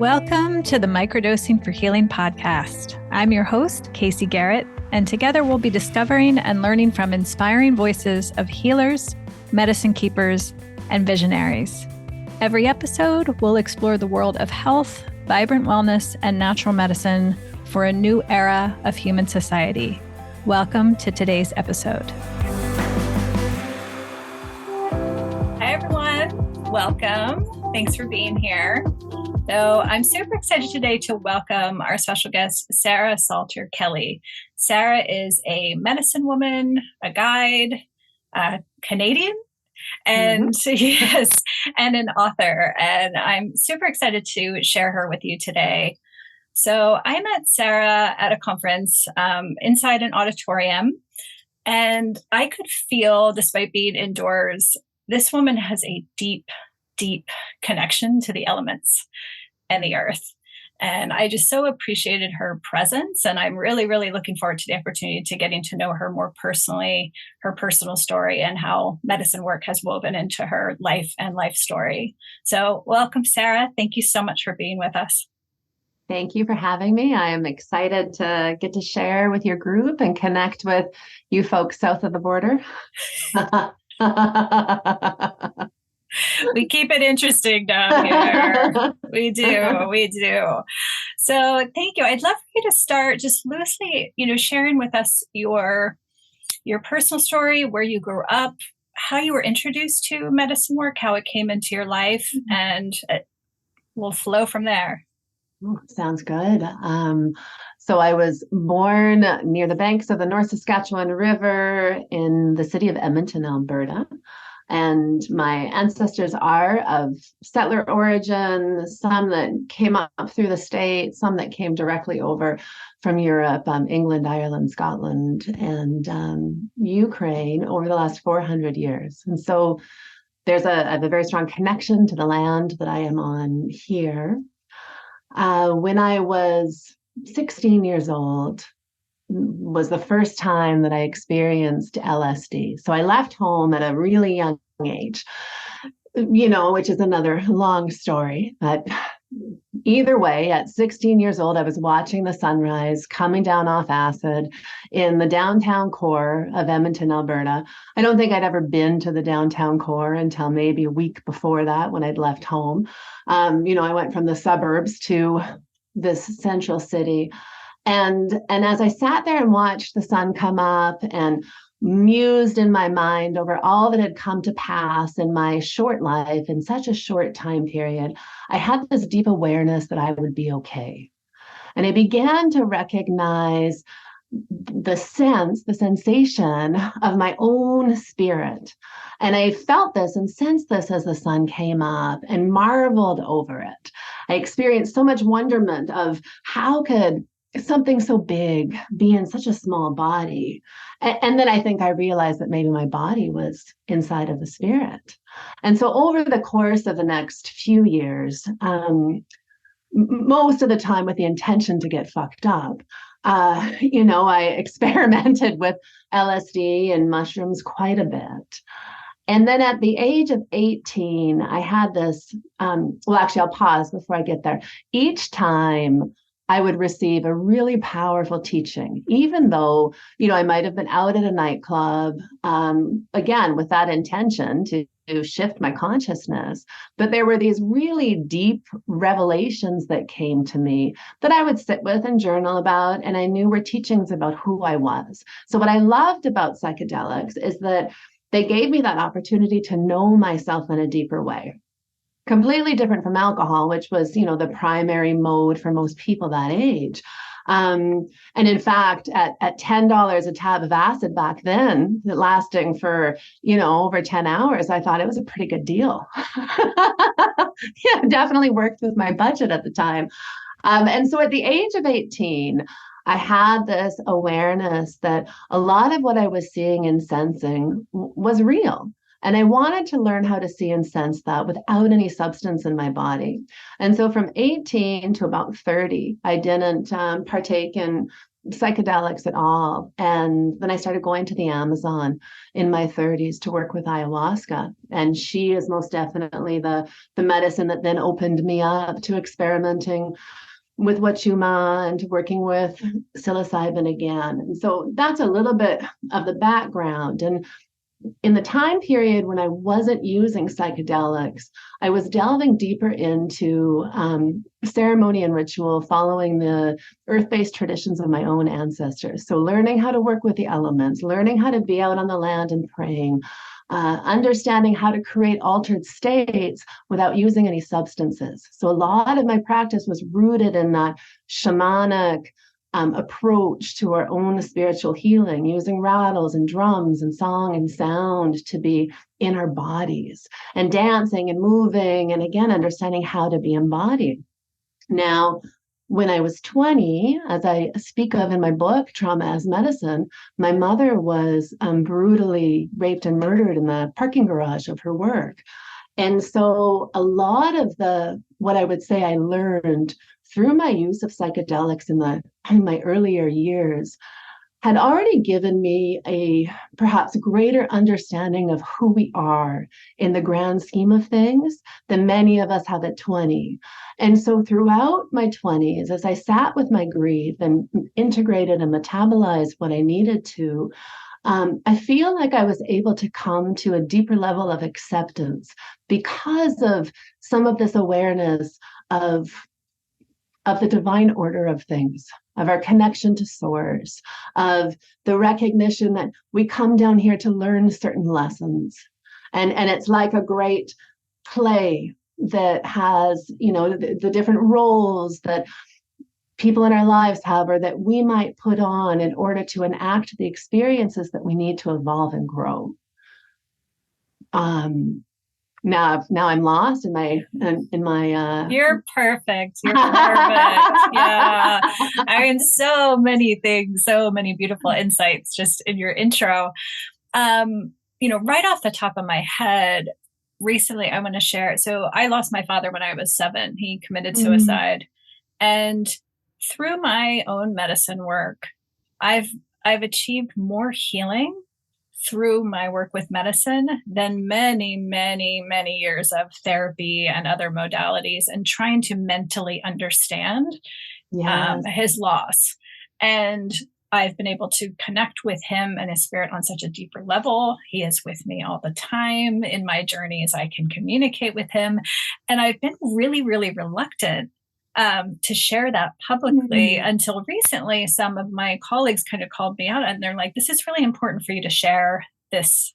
Welcome to the Microdosing for Healing podcast. I'm your host, Casey Garrett, and together we'll be discovering and learning from inspiring voices of healers, medicine keepers, and visionaries. Every episode, we'll explore the world of health, vibrant wellness, and natural medicine for a new era of human society. Welcome to today's episode. Hi, everyone. Welcome. Thanks for being here. So I'm super excited today to welcome our special guest, Sarah Salter Kelly. Sarah is a medicine woman, a guide, Canadian, and yes, and an author. And I'm super excited to share her with you today. So I met Sarah at a conference inside an auditorium, and I could feel, despite being indoors, this woman has a deep connection to the elements and the earth. And I just so appreciated her presence. And I'm really looking forward to the opportunity to getting to know her more personally, her personal story, and how medicine work has woven into her life and life story. So welcome, Sarah. Thank you so much for being with us. Thank you for having me. I am excited to get to share with your group and connect with you folks south of the border. We keep it interesting down here. We do. So thank you. I'd love for you to start just loosely, sharing with us your personal story, where you grew up, how you were introduced to medicine work, how it came into your life, and we'll flow from there. Sounds good. So I was born near the banks of the North Saskatchewan River in the city of Edmonton, Alberta. And my ancestors are of settler origin, some that came up through the States, some that came directly over from Europe, England, Ireland, Scotland, and Ukraine over the last 400 years. And so I have a very strong connection to the land that I am on here. When I was 16 years old, was the first time that I experienced LSD. So I left home at a really young age, which is another long story. But either way, at 16 years old, I was watching the sunrise coming down off acid in the downtown core of Edmonton, Alberta. I don't think I'd ever been to the downtown core until maybe a week before that when I'd left home. I went from the suburbs to this central city. And as I sat there and watched the sun come up and mused in my mind over all that had come to pass in my short life in such a short time period, I had this deep awareness that I would be okay. And I began to recognize the sensation of my own spirit. And I felt this and sensed this as the sun came up and marveled over it. I experienced so much wonderment of how could something so big be in such a small body. And then I think I realized that maybe my body was inside of the spirit. And so over the course of the next few years, most of the time with the intention to get fucked up, I experimented with LSD and mushrooms quite a bit. And then at the age of 18, I had this, I'll pause before I get there. Each time I would receive a really powerful teaching, even though, I might have been out at a nightclub, again, with that intention to shift my consciousness. But there were these really deep revelations that came to me that I would sit with and journal about, and I knew were teachings about who I was. So what I loved about psychedelics is that they gave me that opportunity to know myself in a deeper way. Completely different from alcohol, which was, the primary mode for most people that age. And in fact, at $10 a tab of acid back then, lasting for, over 10 hours, I thought it was a pretty good deal. Definitely worked with my budget at the time. And so at the age of 18, I had this awareness that a lot of what I was seeing and sensing was real. And I wanted to learn how to see and sense that without any substance in my body. And so from 18 to about 30, I didn't partake in psychedelics at all. And then I started going to the Amazon in my 30s to work with ayahuasca. And she is most definitely the medicine that then opened me up to experimenting with Wachuma and to working with psilocybin again. And so that's a little bit of the background. And in the time period when I wasn't using psychedelics, I was delving deeper into ceremony and ritual, following the earth-based traditions of my own ancestors. So learning how to work with the elements, learning how to be out on the land and praying, understanding how to create altered states without using any substances. So a lot of my practice was rooted in that shamanic approach to our own spiritual healing, using rattles and drums and song and sound to be in our bodies, and dancing and moving, and again, understanding how to be embodied. Now, when I was 20, as I speak of in my book, Trauma as Medicine, my mother was brutally raped and murdered in the parking garage of her work. And so a lot of what I would say I learned through my use of psychedelics in my earlier years had already given me a perhaps greater understanding of who we are in the grand scheme of things than many of us have at 20. And so throughout my 20s, as I sat with my grief and integrated and metabolized what I needed to, I feel like I was able to come to a deeper level of acceptance because of some of this awareness of the divine order of things, of our connection to source, of the recognition that we come down here to learn certain lessons. And it's like a great play that has, the different roles that people in our lives have, or that we might put on in order to enact the experiences that we need to evolve and grow. Now I'm lost in my You're perfect. You're perfect. Yeah. I mean, so many things, so many beautiful insights just in your intro. Right off the top of my head, recently I want to share. So I lost my father when I was 7. He committed suicide. And through my own medicine work, I've achieved more healing through my work with medicine than many, many, many years of therapy and other modalities, and trying to mentally understand his loss. And I've been able to connect with him and his spirit on such a deeper level. He is with me all the time in my journeys. I can communicate with him. And I've been really, really reluctant to share that publicly until recently. Some of my colleagues kind of called me out, and they're like, this is really important for you to share this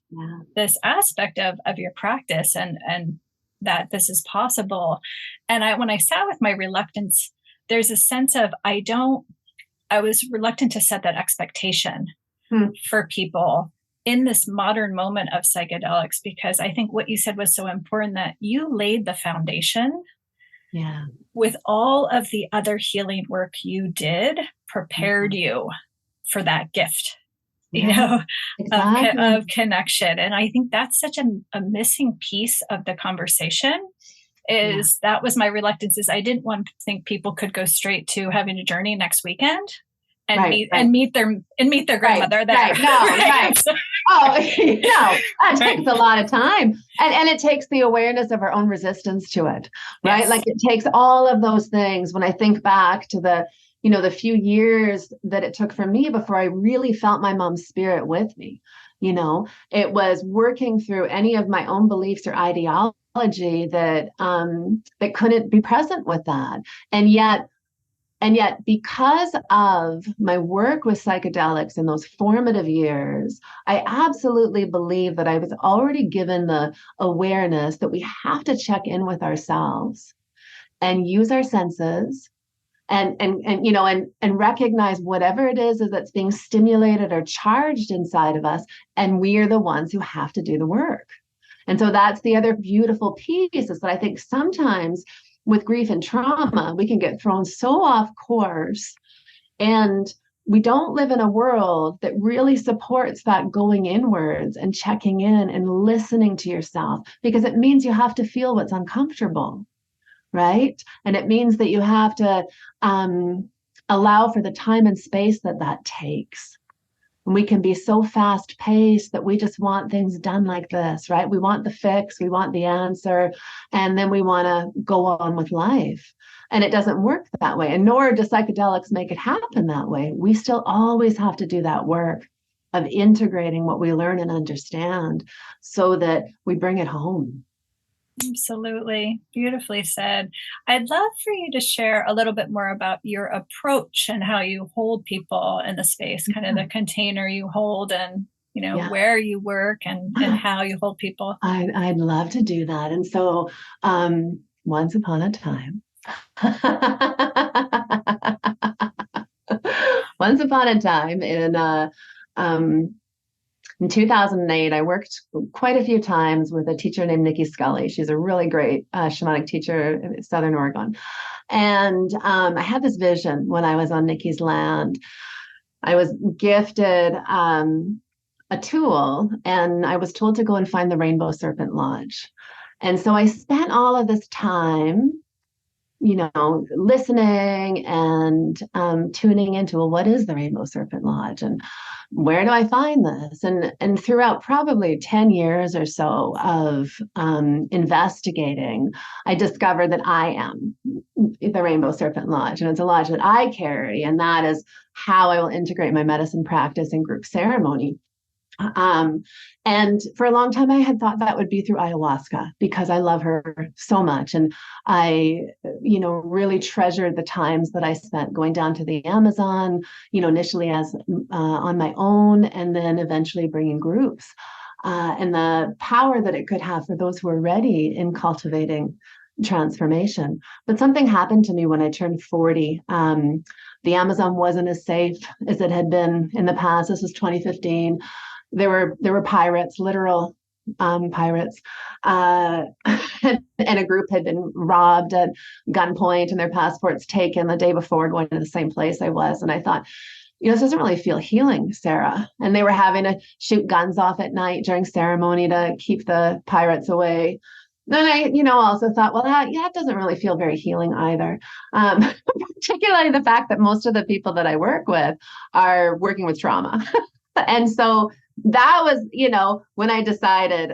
aspect of your practice, and that this is possible. And when I sat with my reluctance, there's a sense of I was reluctant to set that expectation for people in this modern moment of psychedelics, because I think what you said was so important, that you laid the foundation with all of the other healing work you did, prepared you for that gift, exactly. of connection. And I think that's such a missing piece of the conversation. That was my reluctance, is I didn't want to think people could go straight to having a journey next weekend and meet their grandmother there. Right. No, right. No, that takes a lot of time. And it takes the awareness of our own resistance to it, right? Yes. Like it takes all of those things. When I think back to the few years that it took for me before I really felt my mom's spirit with me, it was working through any of my own beliefs or ideology that couldn't be present with that. And yet, because of my work with psychedelics in those formative years, I absolutely believe that I was already given the awareness that we have to check in with ourselves and use our senses and recognize whatever it is that's being stimulated or charged inside of us. And we are the ones who have to do the work. And so that's the other beautiful piece, is that I think sometimes with grief and trauma, we can get thrown so off course, and we don't live in a world that really supports that going inwards and checking in and listening to yourself, because it means you have to feel what's uncomfortable, right? And it means that you have to allow for the time and space that that takes. And we can be so fast paced that we just want things done like this, right? We want the fix, we want the answer, and then we want to go on with life. And it doesn't work that way. And nor do psychedelics make it happen that way. We still always have to do that work of integrating what we learn and understand so that we bring it home. Absolutely. Beautifully said. I'd love for you to share a little bit more about your approach and how you hold people in the space, kind of the container you hold and, Yeah. where you work and how you hold people. I'd love to do that. And so once upon a time, once upon a time um, in 2008, I worked quite a few times with a teacher named Nikki Scully. She's a really great shamanic teacher in Southern Oregon. And I had this vision when I was on Nikki's land. I was gifted a tool, and I was told to go and find the Rainbow Serpent Lodge. And so I spent all of this time, listening and tuning into, well, what is the Rainbow Serpent Lodge? And where do I find this? And throughout probably 10 years or so of investigating, I discovered that I am the Rainbow Serpent Lodge, and it's a lodge that I carry, and that is how I will integrate my medicine practice and group ceremony. And for a long time, I had thought that would be through ayahuasca because I love her so much. And I, really treasured the times that I spent going down to the Amazon, initially as on my own, and then eventually bringing groups. And the power that it could have for those who are ready in cultivating transformation. But something happened to me when I turned 40. The Amazon wasn't as safe as it had been in the past. This was 2015. There were pirates, literal pirates, and a group had been robbed at gunpoint and their passports taken the day before, going to the same place I was. And I thought, this doesn't really feel healing, Sarah. And they were having to shoot guns off at night during ceremony to keep the pirates away. Then I, also thought, well, that doesn't really feel very healing either. Particularly the fact that most of the people that I work with are working with trauma. And so that was, when I decided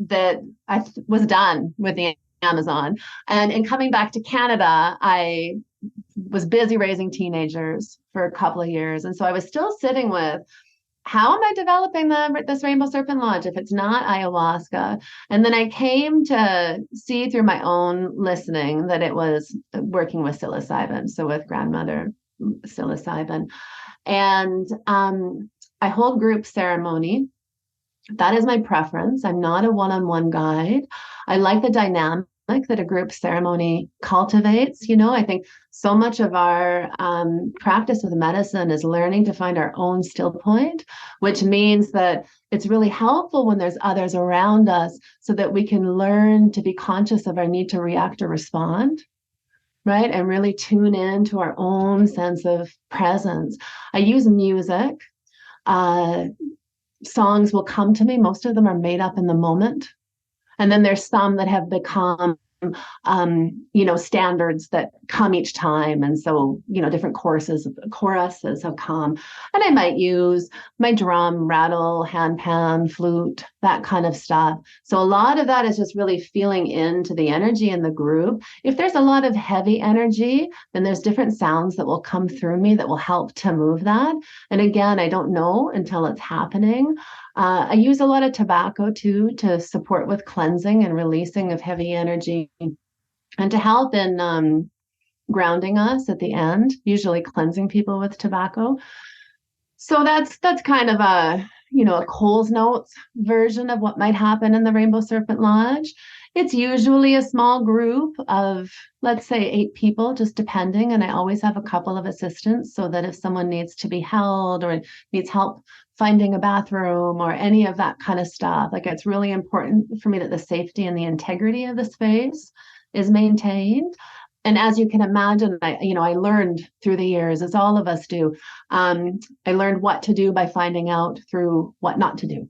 that I was done with the Amazon. And in coming back to Canada, I was busy raising teenagers for a couple of years. And so I was still sitting with, how am I developing this Rainbow Serpent Lodge if it's not ayahuasca? And then I came to see through my own listening that it was working with psilocybin, so with grandmother psilocybin. And I hold group ceremony. That is my preference. I'm not a one-on-one guide. I like the dynamic that a group ceremony cultivates. I think so much of our practice with medicine is learning to find our own still point, which means that it's really helpful when there's others around us so that we can learn to be conscious of our need to react or respond. Right? And really tune in to our own sense of presence. I use music. Songs will come to me. Most of them are made up in the moment. And then there's some that have become, standards that come each time. And so, different choruses have come. And I might use my drum, rattle, handpan, flute, that kind of stuff. So a lot of that is just really feeling into the energy in the group. If there's a lot of heavy energy, then there's different sounds that will come through me that will help to move that. And again, I don't know until it's happening. I use a lot of tobacco too to support with cleansing and releasing of heavy energy and to help in grounding us at the end, usually cleansing people with tobacco. So that's kind of a Coles Notes version of what might happen in the Rainbow Serpent Lodge. It's usually a small group of, let's say, 8 people, just depending. And I always have a couple of assistants so that if someone needs to be held or needs help finding a bathroom or any of that kind of stuff, like it's really important for me that the safety and the integrity of the space is maintained. And as you can imagine, I learned through the years, as all of us do. I learned what to do by finding out through what not to do.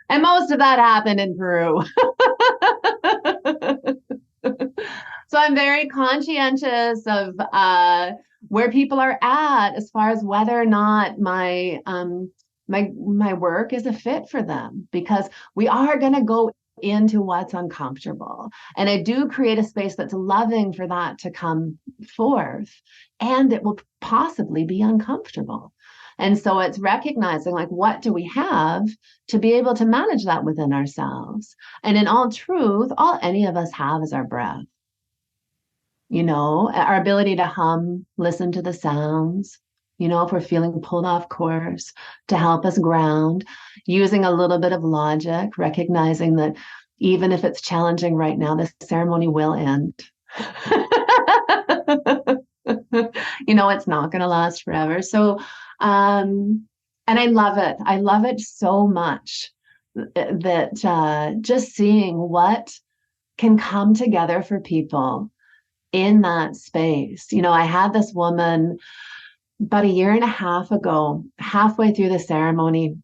And most of that happened in Peru. So So I'm very conscientious of where people are at as far as whether or not my work is a fit for them, because we are going to go into what's uncomfortable. And I do create a space that's loving for that to come forth, and it will possibly be uncomfortable. And so it's recognizing, like, what do we have to be able to manage that within ourselves? And in all truth, all any of us have is our breath. Our ability to hum, listen to the sounds, if we're feeling pulled off course, to help us ground, using a little bit of logic, recognizing that even if it's challenging right now, the ceremony will end. It's not going to last forever. So, and I love it. I love it so much that just seeing what can come together for people in that space. I had this woman about a year and a half ago, halfway through the ceremony,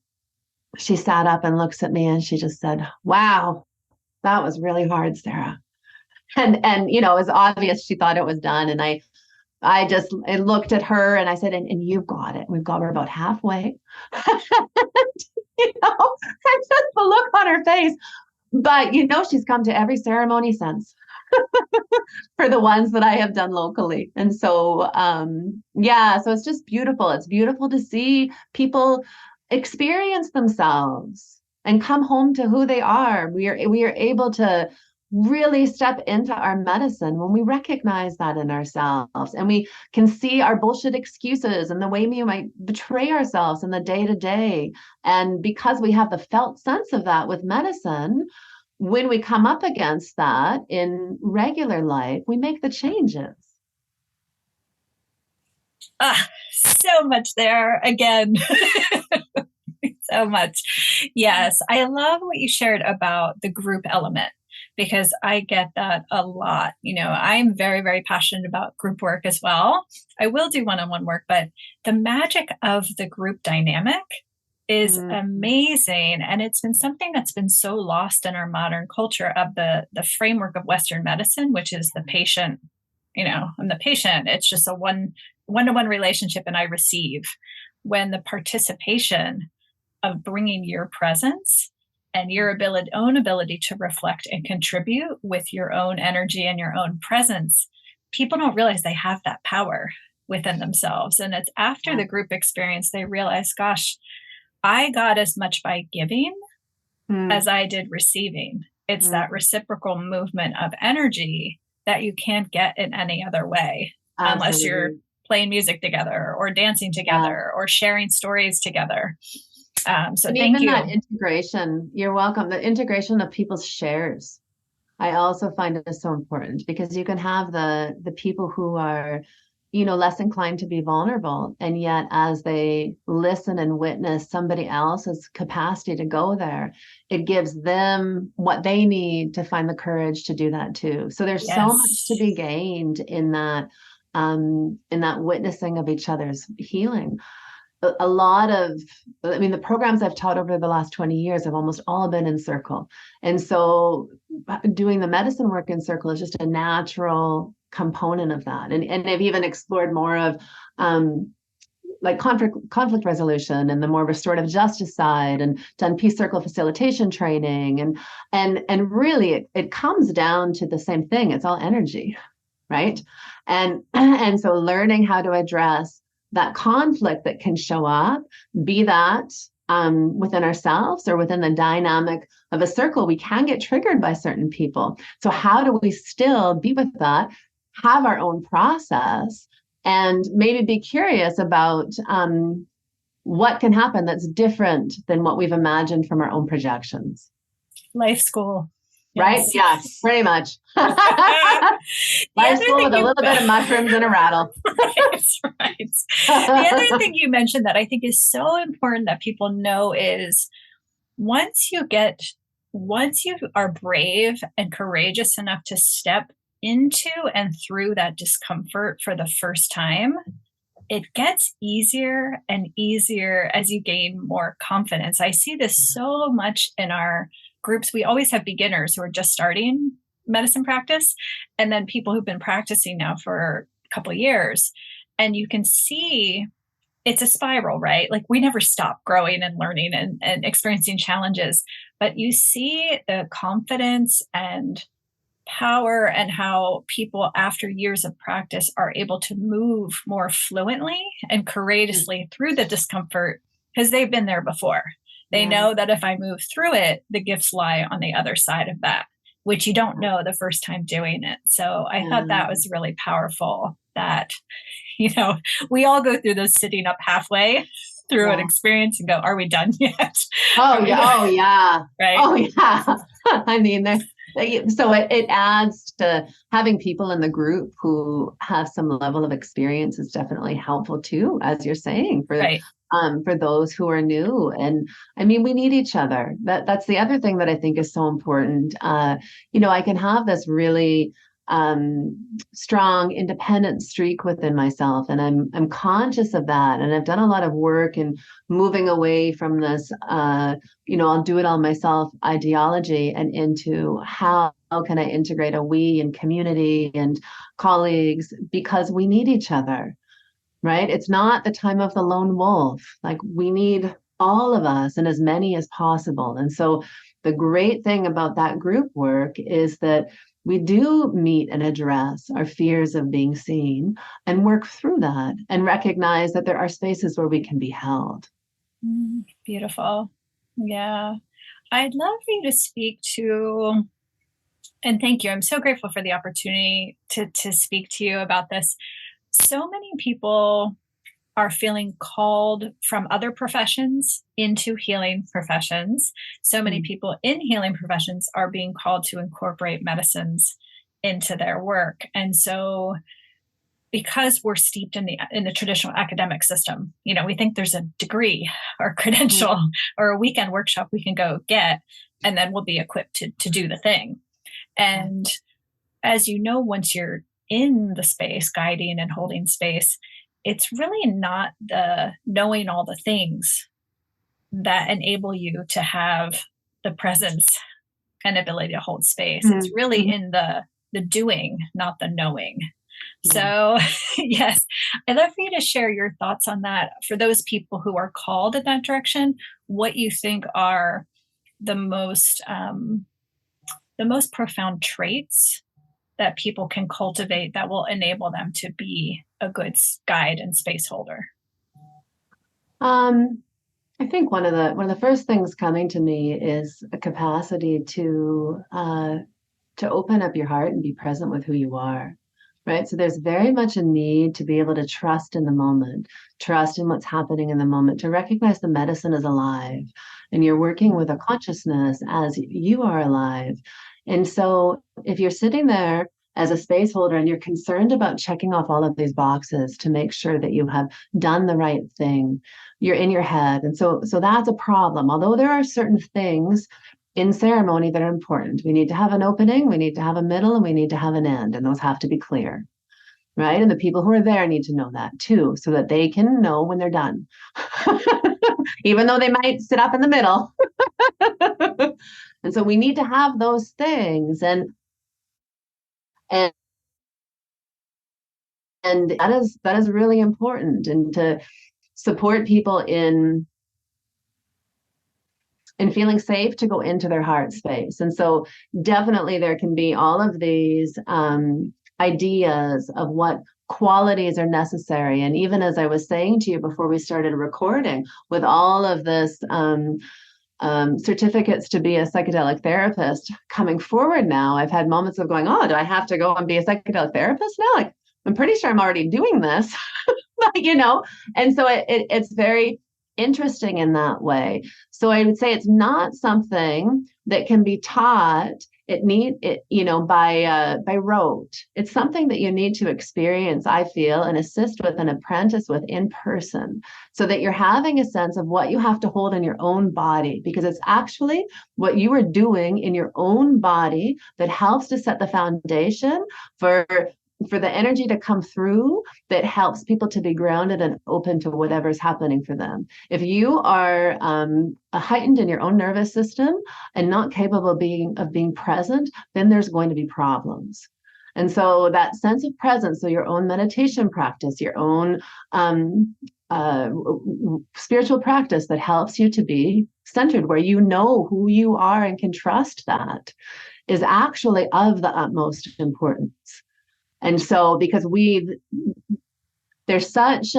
she sat up and looks at me and she just said, "Wow, that was really hard, Sarah." And it was obvious she thought it was done. And I looked at her and I said, and you've got it. We're about halfway. And just the look on her face. But she's come to every ceremony since. For the ones that I have done locally. And so, so it's just beautiful. It's beautiful to see people experience themselves and come home to who they are. We are able to really step into our medicine when we recognize that in ourselves, and we can see our bullshit excuses and the way we might betray ourselves in the day to day. And because we have the felt sense of that with medicine, when we come up against that in regular life, we make the changes. So much there again. So much. Yes. I love what you shared about the group element, because I get that a lot. I'm very, very passionate about group work as well. I will do one-on-one work, but the magic of the group dynamic is amazing. And it's been something that's been so lost in our modern culture of the framework of Western medicine, which is the patient, I'm the patient. It's just a one-to-one relationship and I receive. When the participation of bringing your presence and your own ability to reflect and contribute with your own energy and your own presence, people don't realize they have that power within themselves. And it's after the group experience, they realize, gosh, I got as much by giving as I did receiving. It's that reciprocal movement of energy that you can't get in any other way. Absolutely. Unless you're playing music together or dancing together or sharing stories together. So and thank you. That integration, you're welcome. The integration of people's shares, I also find it so important, because you can have the people who are less inclined to be vulnerable. And yet, as they listen and witness somebody else's capacity to go there, it gives them what they need to find the courage to do that too. So there's so much to be gained in that witnessing of each other's healing. A lot of, the programs I've taught over the last 20 years have almost all been in circle. And so doing the medicine work in circle is just a natural component of that. And I've even explored more of like conflict resolution and the more restorative justice side, and done peace circle facilitation training. And really it comes down to the same thing. It's all energy, right? And so learning how to address that conflict that can show up, be that within ourselves or within the dynamic of a circle, we can get triggered by certain people. So how do we still be with that, have our own process, and maybe be curious about what can happen that's different than what we've imagined from our own projections? Life school. Right? Yes, pretty much. Life school with a little bit of mushrooms and a rattle. Right. The other thing you mentioned that I think is so important that people know is once you are brave and courageous enough to step into and through that discomfort for the first time, it gets easier and easier as you gain more confidence. I see this so much in our groups. We always have beginners who are just starting medicine practice, and then people who've been practicing now for a couple of years. And you can see it's a spiral, right? Like we never stop growing and learning and experiencing challenges, but you see the confidence and power and how people after years of practice are able to move more fluently and courageously through the discomfort because they've been there before. They know that if I move through it, the gifts lie on the other side of that, which you don't know the first time doing it. So I thought that was really powerful that, we all go through those sitting up halfway through an experience and go, are we done yet? Oh, yeah. Oh, yeah. Right. Oh, yeah. I mean, so it adds to having people in the group who have some level of experience is definitely helpful too, as you're saying, for those who are new. And I mean, we need each other. That's the other thing that I think is so important. I can have this really strong independent streak within myself, and I'm conscious of that, and I've done a lot of work in moving away from this I'll do it all myself ideology and into how can I integrate a we and community and colleagues, because we need each other, right? It's not the time of the lone wolf. Like we need all of us and as many as possible. And so the great thing about that group work is that we do meet and address our fears of being seen and work through that and recognize that there are spaces where we can be held. Beautiful. Yeah. I'd love for you to speak to, and thank you. I'm so grateful for the opportunity to speak to you about this. So many people are feeling called from other professions into healing professions. So many people in healing professions are being called to incorporate medicines into their work. And so because we're steeped in the traditional academic system, we think there's a degree or credential or a weekend workshop we can go get, and then we'll be equipped to do the thing. And as you know, once you're in the space, guiding and holding space, it's really not the knowing all the things that enable you to have the presence and ability to hold space. It's really in the doing, not the knowing. So yes, I'd love for you to share your thoughts on that for those people who are called in that direction, what you think are the most profound traits that people can cultivate that will enable them to be a good guide and space holder. I think one of the first things coming to me is a capacity to open up your heart and be present with who you are. Right. So there's very much a need to be able to trust in the moment, trust in what's happening in the moment, to recognize the medicine is alive and you're working with a consciousness as you are alive. And so if you're sitting there as a space holder and you're concerned about checking off all of these boxes to make sure that you have done the right thing, you're in your head. And so that's a problem. Although there are certain things in ceremony that are important. We need to have an opening, we need to have a middle, and we need to have an end, and those have to be clear, right? And the people who are there need to know that too, so that they can know when they're done, even though they might sit up in the middle. And so we need to have those things, and that is really important, and to support people in feeling safe to go into their heart space. And so definitely there can be all of these ideas of what qualities are necessary. And even as I was saying to you before we started recording, with all of this certificates to be a psychedelic therapist coming forward now, I've had moments of going, oh, do I have to go and be a psychedelic therapist now? Like, I'm pretty sure I'm already doing this, and so it's very interesting in that way. So I would say it's not something that can be taught. By rote. It's something that you need to experience, I feel, and assist with and apprentice with in person, so that you're having a sense of what you have to hold in your own body, because it's actually what you are doing in your own body that helps to set the foundation for for the energy to come through that helps people to be grounded and open to whatever's happening for them. If you are heightened in your own nervous system and not capable of being present, then there's going to be problems. And so that sense of presence, so your own meditation practice, your own spiritual practice that helps you to be centered, where you know who you are and can trust that, is actually of the utmost importance. And so because there's such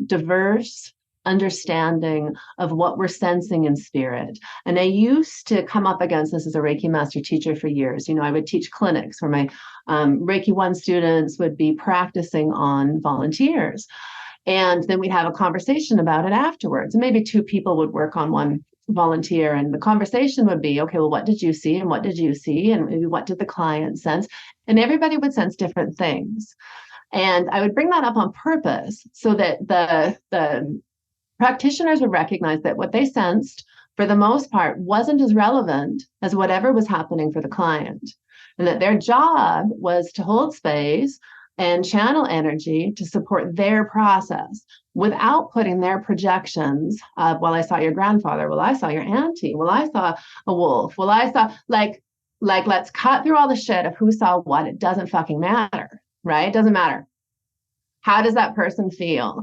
diverse understanding of what we're sensing in spirit. And I used to come up against this as a Reiki master teacher for years. I would teach clinics where my Reiki 1 students would be practicing on volunteers. And then we'd have a conversation about it afterwards. And maybe 2 people would work on one volunteer, and the conversation would be, okay, well, what did you see? And what did you see? And maybe what did the client sense? And everybody would sense different things. And I would bring that up on purpose so that the practitioners would recognize that what they sensed, for the most part, wasn't as relevant as whatever was happening for the client. And that their job was to hold space and channel energy to support their process without putting their projections of, well, I saw your grandfather, well, I saw your auntie, well, I saw a wolf, well, I saw, like let's cut through all the shit of who saw what. It doesn't fucking matter, right? It doesn't matter. How does that person feel?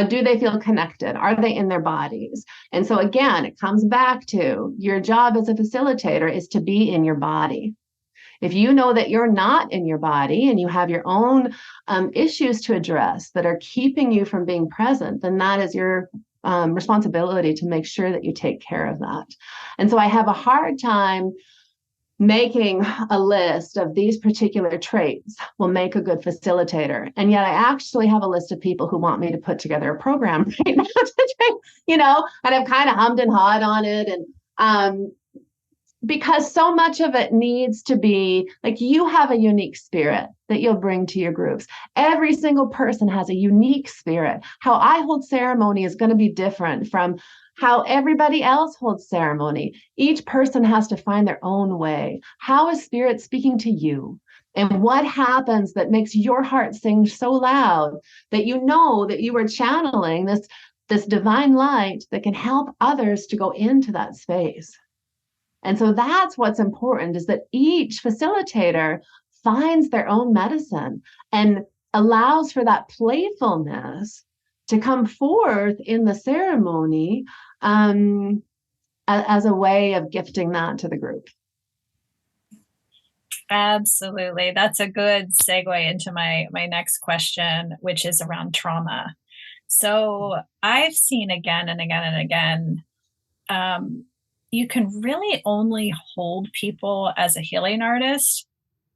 Do they feel connected? Are they in their bodies? And so again, it comes back to your job as a facilitator is to be in your body. If you know that you're not in your body and you have your own issues to address that are keeping you from being present, then that is your responsibility to make sure that you take care of that. And so I have a hard time making a list of these particular traits will make a good facilitator. And yet I actually have a list of people who want me to put together a program right now and I've kind of hummed and hawed on it. And because so much of it needs to be like, you have a unique spirit that you'll bring to your groups. Every single person has a unique spirit. How I hold ceremony is going to be different from how everybody else holds ceremony. Each person has to find their own way. How is spirit speaking to you? And what happens that makes your heart sing so loud that you know that you are channeling this divine light that can help others to go into that space? And so that's what's important, is that each facilitator finds their own medicine and allows for that playfulness to come forth in the ceremony as a way of gifting that to the group. Absolutely. That's a good segue into my next question, which is around trauma. So I've seen again and again and again, you can really only hold people as a healing artist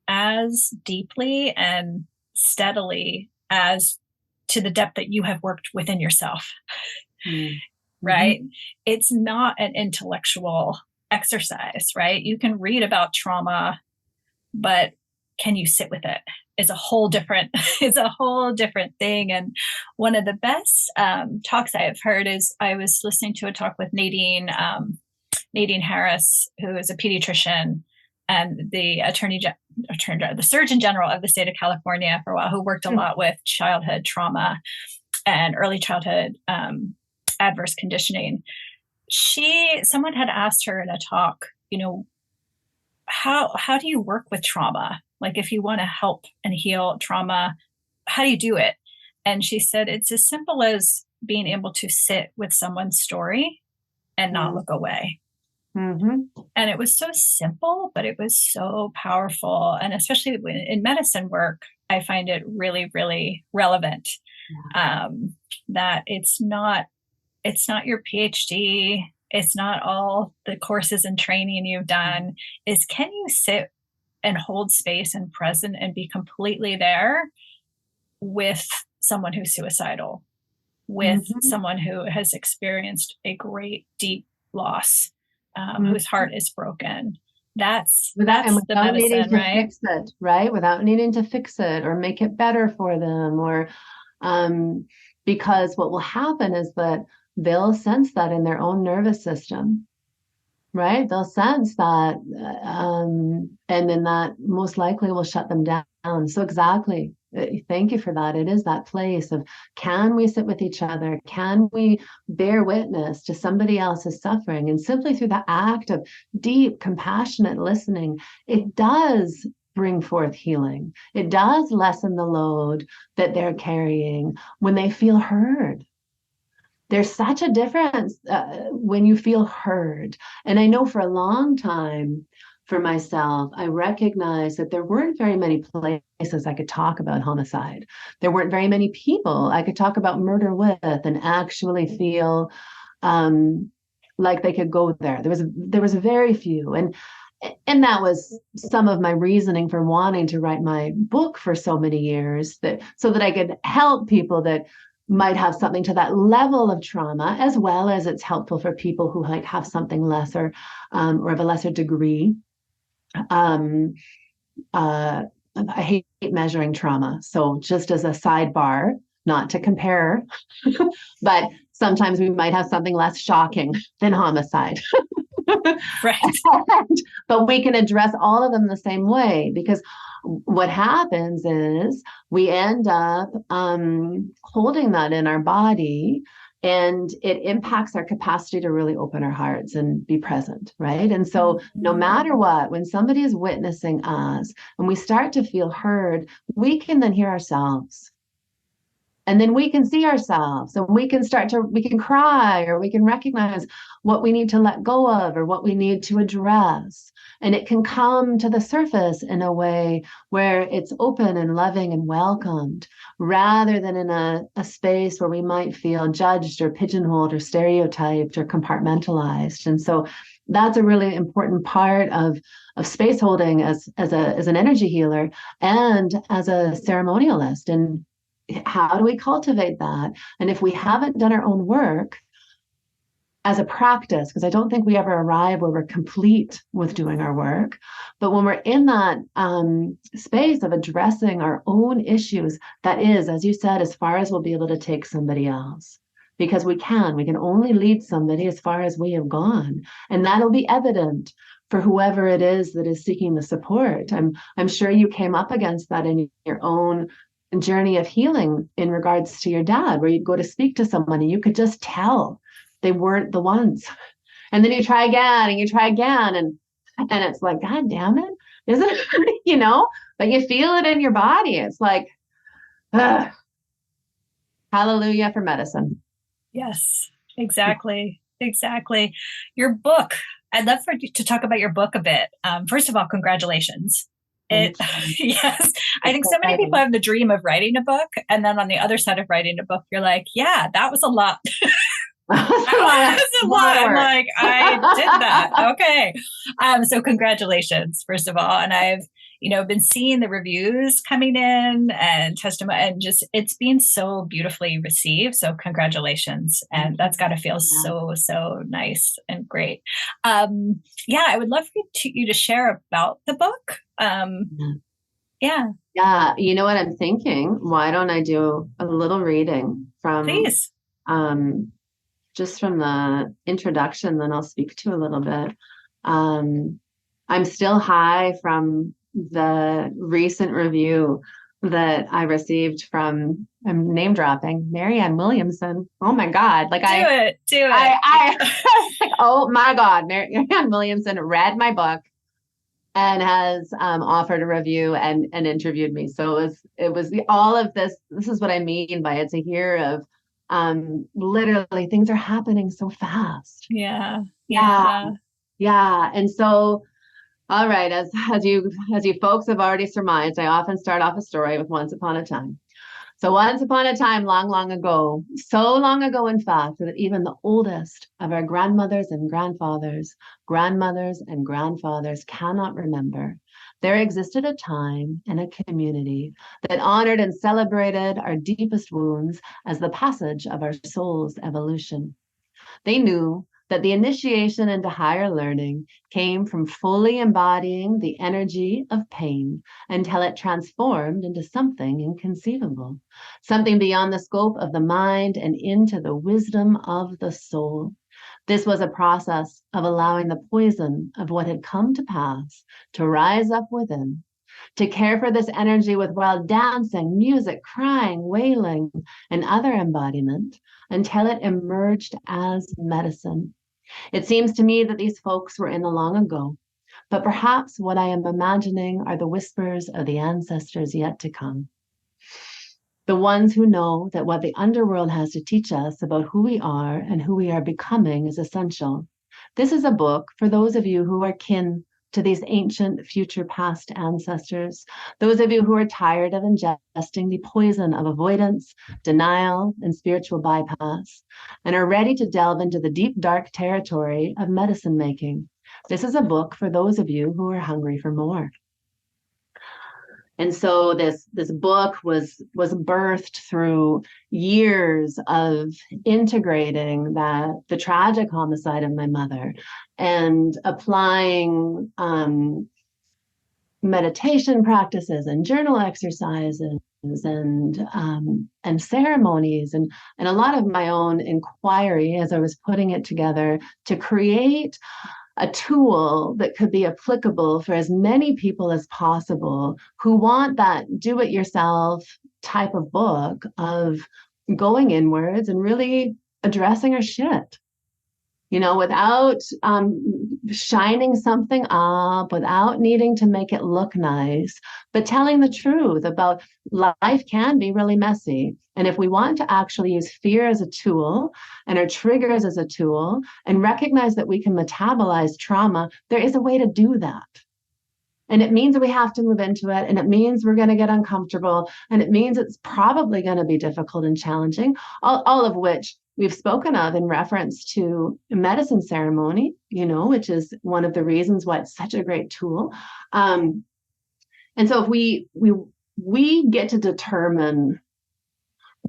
as deeply and steadily as to the depth that you have worked within yourself. Mm-hmm. Right? It's not an intellectual exercise, right? You can read about trauma, but can you sit with it? It's a whole different thing. And one of the best talks I have heard is, I was listening to a talk with Nadine Harris, who is a pediatrician and the the Surgeon General of the state of California for a while, who worked a lot with childhood trauma and early childhood adverse conditioning. Someone had asked her in a talk, how do you work with trauma? Like, if you want to help and heal trauma, how do you do it? And she said, it's as simple as being able to sit with someone's story and not look away. Mm-hmm. And it was so simple, but it was so powerful. And especially in medicine work, I find it really, really relevant. That it's not your PhD. It's not all the courses and training you've done. Is, can you sit and hold space and present and be completely there with someone who's suicidal, with someone who has experienced a great, deep loss, whose heart is broken. That's the medicine, right? Fix it, right? Without needing to fix it or make it better for them, or because what will happen is that they'll sense that in their own nervous system, right? They'll sense that, and then that most likely will shut them down. So exactly, Thank you for that. It is that place of, can we sit with each other? Can we bear witness to somebody else's suffering? And simply through the act of deep, compassionate listening, it does bring forth healing. It does lessen the load that they're carrying when they feel heard. There's such a difference when you feel heard. And I know for a long time, for myself, I recognized that there weren't very many places I could talk about homicide. There weren't very many people I could talk about murder with and actually feel um, like they could go there. There was very few, and that was some of my reasoning for wanting to write my book for so many years, that so that I could help people that might have something to that level of trauma, as well as it's helpful for people who might have something lesser, or of a lesser degree. Um, uh, I hate measuring trauma. So just as a sidebar, not to compare, but sometimes we might have something less shocking than homicide. Right. But we can address all of them the same way, because what happens is we end up holding that in our body, and it impacts our capacity to really open our hearts and be present, right? And so no matter what, when somebody is witnessing us and we start to feel heard, we can then hear ourselves. And then we can see ourselves, and we can cry, or we can recognize what we need to let go of or what we need to address. And it can come to the surface in a way where it's open and loving and welcomed, rather than in a space where we might feel judged or pigeonholed or stereotyped or compartmentalized. And so that's a really important part of space holding as an energy healer and as a ceremonialist. And how do we cultivate that? And if we haven't done our own work as a practice, because I don't think we ever arrive where we're complete with doing our work, but when we're in that space of addressing our own issues, that is, as you said, as far as we'll be able to take somebody else. Because we can only lead somebody as far as we have gone. And that'll be evident for whoever it is that is seeking the support. I'm sure you came up against that in your own journey of healing in regards to your dad, where you'd go to speak to someone and you could just tell they weren't the ones. And then you try again and you try again, and it's like, God damn it, isn't it? But you feel it in your body. It's like, ugh, hallelujah for medicine. Yes, exactly. Exactly. Your book, I'd love for you to talk about your book a bit. First of all, congratulations. It, Thank you. yes, I It's think so many people exciting. have the dream of writing a book. And then on the other side of writing a book, you're like, yeah, that was a lot. It's a lot of, That was a lot. of I'm work. like, I did that. Okay. So congratulations, first of all. And I've, been seeing the reviews coming in and testimony, and just it's been so beautifully received. So congratulations. And that's got to feel Yeah. so, so nice and great. Yeah, I would love for you to share about the book. Yeah, Yeah. You know what I'm thinking? Why don't I do a little reading from please. um, just from the introduction, then I'll speak to a little bit. Um, I'm still high from the recent review that I received from, I'm name dropping, Marianne Williamson. Oh my God. Like Do it. Do it. like, oh my God, Marianne Williamson read my book and has offered a review and interviewed me. So it was all of this. This is what I mean by it's a year of literally things are happening so fast. Yeah. Yeah, Yeah. yeah. And so, all right, as you folks have already surmised, I often start off a story with once upon a time. So once upon a time, long, long ago, so long ago, in fact, that even the oldest of our grandmothers and grandfathers cannot remember, there existed a time and a community that honored and celebrated our deepest wounds as the passage of our soul's evolution. They knew that the initiation into higher learning came from fully embodying the energy of pain until it transformed into something inconceivable, something beyond the scope of the mind and into the wisdom of the soul. This was a process of allowing the poison of what had come to pass to rise up within. to care for this energy with wild dancing, music, crying, wailing, and other embodiment until it emerged as medicine. It seems to me that these folks were in the long ago, but perhaps what I am imagining are the whispers of the ancestors yet to come. The ones who know that what the underworld has to teach us about who we are and who we are becoming is essential. This is a book for those of you who are kin to these ancient future past ancestors, those of you who are tired of ingesting the poison of avoidance, denial, and spiritual bypass, and are ready to delve into the deep, dark territory of medicine making. This is a book for those of you who are hungry for more. And so this book was birthed through years of integrating the tragic homicide of my mother and applying meditation practices and journal exercises and ceremonies and a lot of my own inquiry as I was putting it together to create a tool that could be applicable for as many people as possible who want that do-it-yourself type of book of going inwards and really addressing our shit, without shining something up, without needing to make it look nice, but telling the truth about life can be really messy. And if we want to actually use fear as a tool and our triggers as a tool and recognize that we can metabolize trauma, there is a way to do that. And it means that we have to move into it. And it means we're going to get uncomfortable. And it means it's probably going to be difficult and challenging, all of which we've spoken of in reference to medicine ceremony, which is one of the reasons why it's such a great tool. And so if we get to determine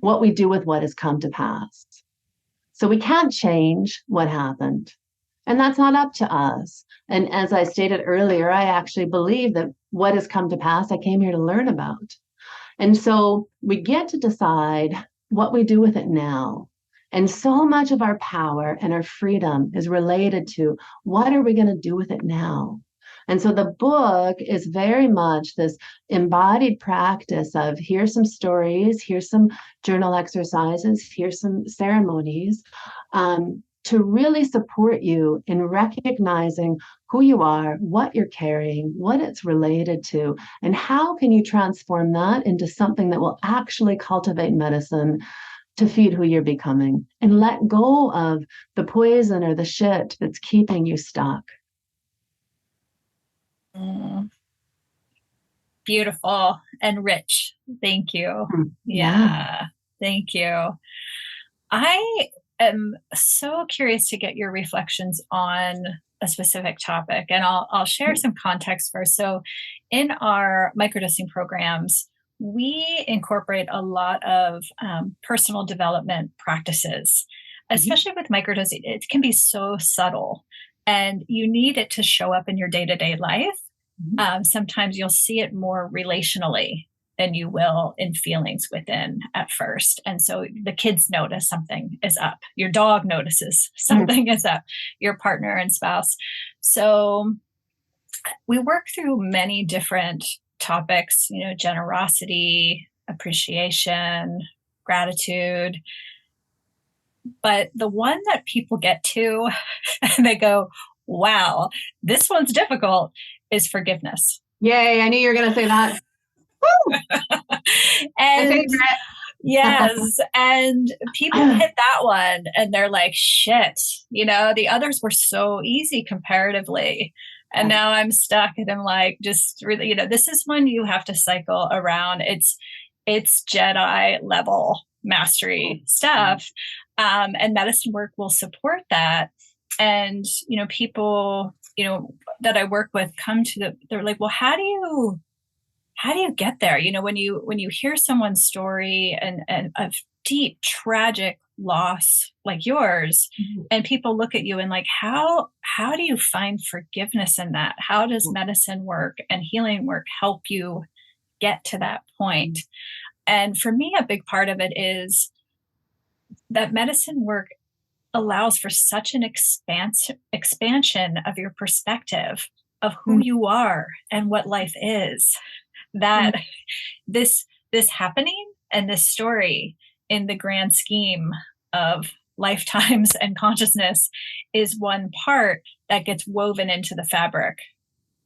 what we do with what has come to pass. So we can't change what happened. And that's not up to us. And as I stated earlier, I actually believe that what has come to pass, I came here to learn about. And so we get to decide what we do with it now. And so much of our power and our freedom is related to what are we going to do with it now? And so the book is very much this embodied practice of here's some stories, here's some journal exercises, here's some ceremonies, to really support you in recognizing who you are, what you're carrying, what it's related to, and how can you transform that into something that will actually cultivate medicine to feed who you're becoming and let go of the poison or the shit that's keeping you stuck. Beautiful and rich. Thank you. Yeah. Thank you. I am so curious to get your reflections on a specific topic, and I'll share some context first. So in our microdosing programs, we incorporate a lot of personal development practices, especially with microdosing. It can be so subtle and you need it to show up in your day-to-day life. Sometimes you'll see it more relationally than you will in feelings within at first. And so the kids notice something is up. Your dog notices something is up, your partner and spouse. So we work through many different topics, generosity, appreciation, gratitude. But the one that people get to and they go, wow, this one's difficult, is forgiveness. Yay, I knew you were going to say that. And yes, and people hit that one and they're like, shit, the others were so easy comparatively. And now I'm stuck and I'm like, just really, this is when you have to cycle around. It's Jedi level mastery stuff. And medicine work will support that. And, people, that I work with come to they're like, well, how do you get there? When you hear someone's story and of deep, tragic loss like yours, and people look at you and like, how do you find forgiveness in that? How does medicine work and healing work help you get to that point? And for me, a big part of it is that medicine work allows for such an expansion of your perspective of who you are and what life is, that this happening and this story in the grand scheme of lifetimes and consciousness is one part that gets woven into the fabric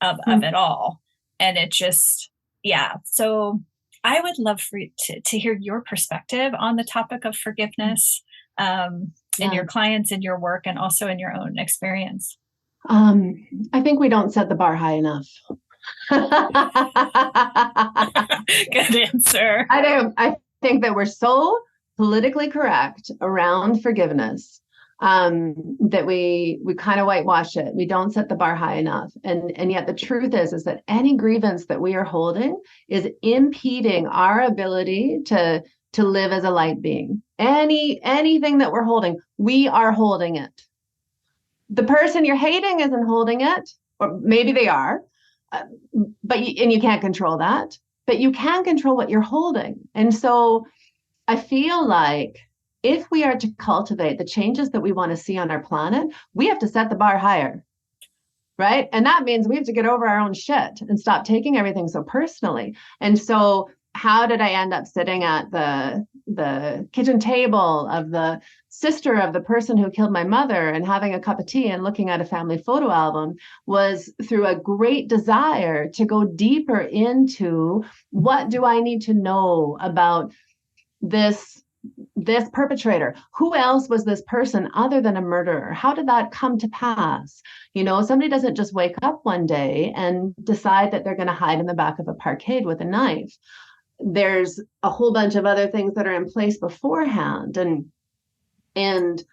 of it all. And it just, yeah. So I would love for you to hear your perspective on the topic of forgiveness, in your clients, in your work, and also in your own experience. I think we don't set the bar high enough. Good answer. I think that we're so politically correct around forgiveness, that we kind of whitewash it. We don't set the bar high enough. And yet the truth is that any grievance that we are holding is impeding our ability to live as a light being. Anything that we're holding, we are holding it. The person you're hating isn't holding it, or maybe they are, but you can't control that. But you can control what you're holding. And so I feel like if we are to cultivate the changes that we want to see on our planet, we have to set the bar higher, right? And that means we have to get over our own shit and stop taking everything so personally. And so how did I end up sitting at the kitchen table of the sister of the person who killed my mother and having a cup of tea and looking at a family photo album? Was through a great desire to go deeper into what do I need to know about this perpetrator. Who else was this person other than a murderer? How did that come to pass? Somebody doesn't just wake up one day and decide that they're going to hide in the back of a parkade with a knife. There's a whole bunch of other things that are in place beforehand. And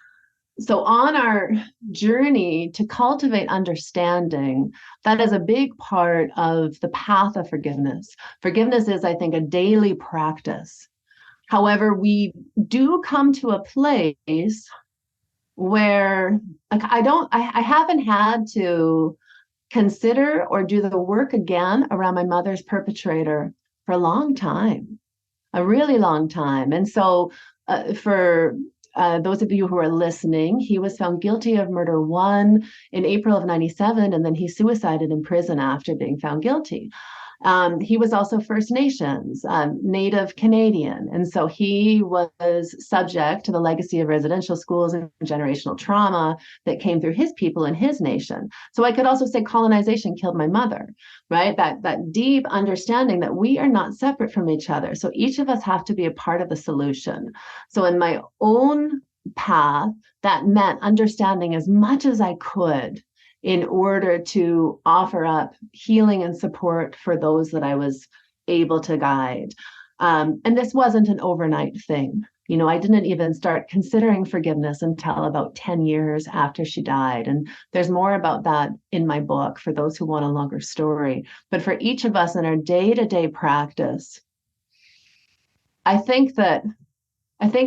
so on our journey to cultivate understanding, that is a big part of the path of forgiveness. Forgiveness is, I think, a daily practice. However, we do come to a place where, like, I haven't had to consider or do the work again around my mother's perpetrator for a long time, a really long time. And so for those of you who are listening, he was found guilty of murder one in April of 97, and then he suicided in prison after being found guilty. He was also First Nations, Native Canadian. And so he was subject to the legacy of residential schools and generational trauma that came through his people and his nation. So I could also say colonization killed my mother, right? That deep understanding that we are not separate from each other. So each of us have to be a part of the solution. So in my own path, that meant understanding as much as I could in order to offer up healing and support for those that I was able to guide. And this wasn't an overnight thing. I didn't even start considering forgiveness until about 10 years after she died. And there's more about that in my book for those who want a longer story. But for each of us in our day-to-day practice, I think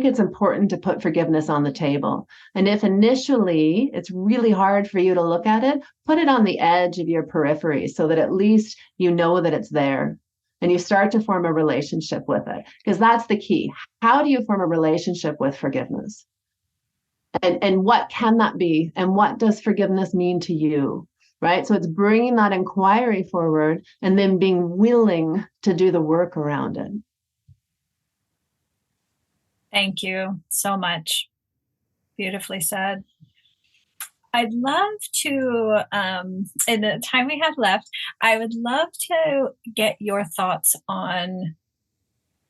it's important to put forgiveness on the table. And if initially it's really hard for you to look at it, put it on the edge of your periphery so that at least you know that it's there and you start to form a relationship with it. Because that's the key. How do you form a relationship with forgiveness? And what can that be? And what does forgiveness mean to you? Right? So it's bringing that inquiry forward and then being willing to do the work around it. Thank you so much. Beautifully said. I'd love to, in the time we have left, I would love to get your thoughts on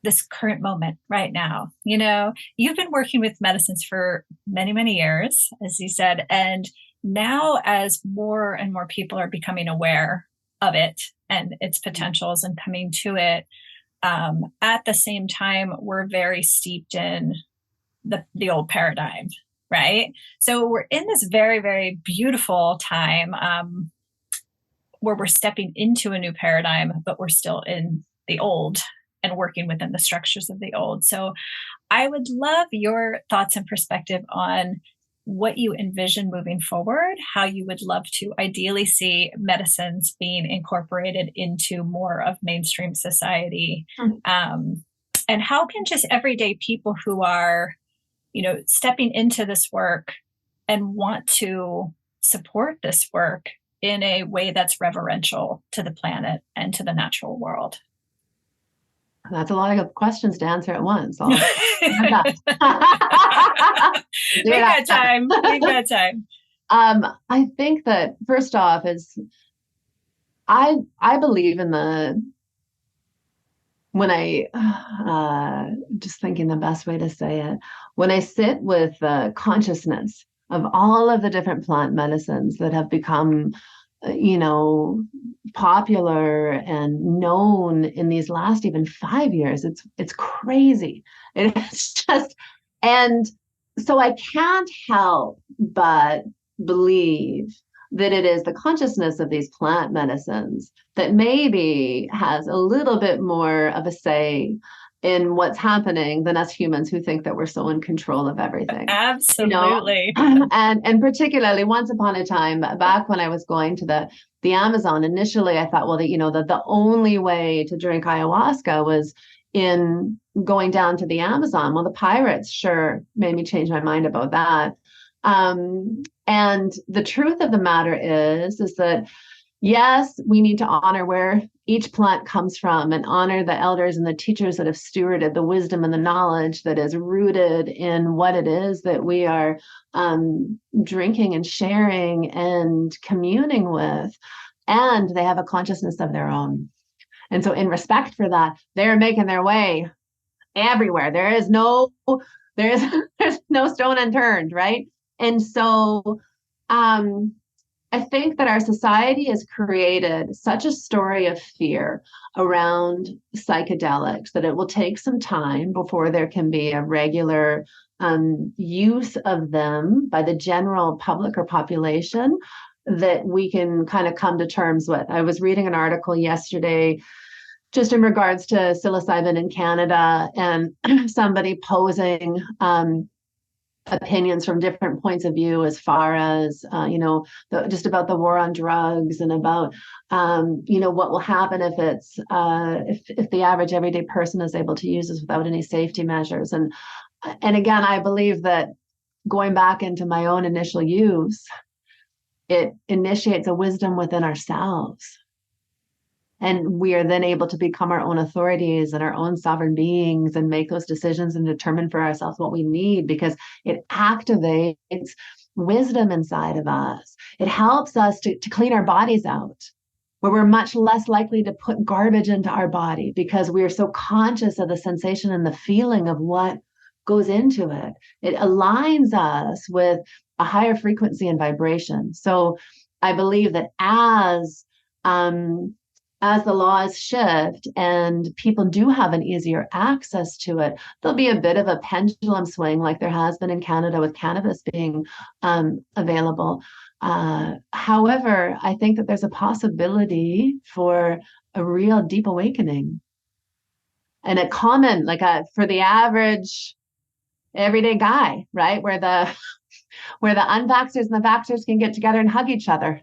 this current moment right now. You've been working with medicines for many, many years, as you said, and now as more and more people are becoming aware of it and its potentials and coming to it, at the same time, we're very steeped in the old paradigm, right? So we're in this very, very beautiful time where we're stepping into a new paradigm, but we're still in the old and working within the structures of the old. So I would love your thoughts and perspective on what you envision moving forward, how you would love to ideally see medicines being incorporated into more of mainstream society. And how can just everyday people who are, stepping into this work and want to support this work in a way that's reverential to the planet and to the natural world? That's a lot of questions to answer at once. We've got time. We've got time. I think that first off is I believe in when I just thinking the best way to say it, when I sit with the consciousness of all of the different plant medicines that have become, popular and known in these last even 5 years, it's crazy. It's just, and so I can't help but believe that it is the consciousness of these plant medicines that maybe has a little bit more of a say in what's happening than us humans who think that we're so in control of everything. Absolutely. And particularly once upon a time, back when I was going to the Amazon, initially I thought, well, that the only way to drink ayahuasca was in going down to the Amazon. Well, the pirates sure made me change my mind about that. And the truth of the matter is that, yes, we need to honor where each plant comes from and honor the elders and the teachers that have stewarded the wisdom and the knowledge that is rooted in what it is that we are drinking and sharing and communing with. And they have a consciousness of their own. And so in respect for that, they're making their way everywhere. There's no stone unturned, right? And so I think that our society has created such a story of fear around psychedelics that it will take some time before there can be a regular use of them by the general public or population that we can kind of come to terms with. I was reading an article yesterday just in regards to psilocybin in Canada, and somebody posing opinions from different points of view as far as just about the war on drugs and about what will happen if it's if the average everyday person is able to use this without any safety measures. And again, I believe that going back into my own initial use, it initiates a wisdom within ourselves. And we are then able to become our own authorities and our own sovereign beings and make those decisions and determine for ourselves what we need, because it activates wisdom inside of us. It helps us to clean our bodies out, where we're much less likely to put garbage into our body because we are so conscious of the sensation and the feeling of what goes into it. It aligns us with a higher frequency and vibration. So I believe that as the laws shift and people do have an easier access to it, there'll be a bit of a pendulum swing like there has been in Canada with cannabis being available. However, I think that there's a possibility for a real deep awakening and a common, for the average everyday guy, right? Where the unvaxxers and the vaxxers can get together and hug each other.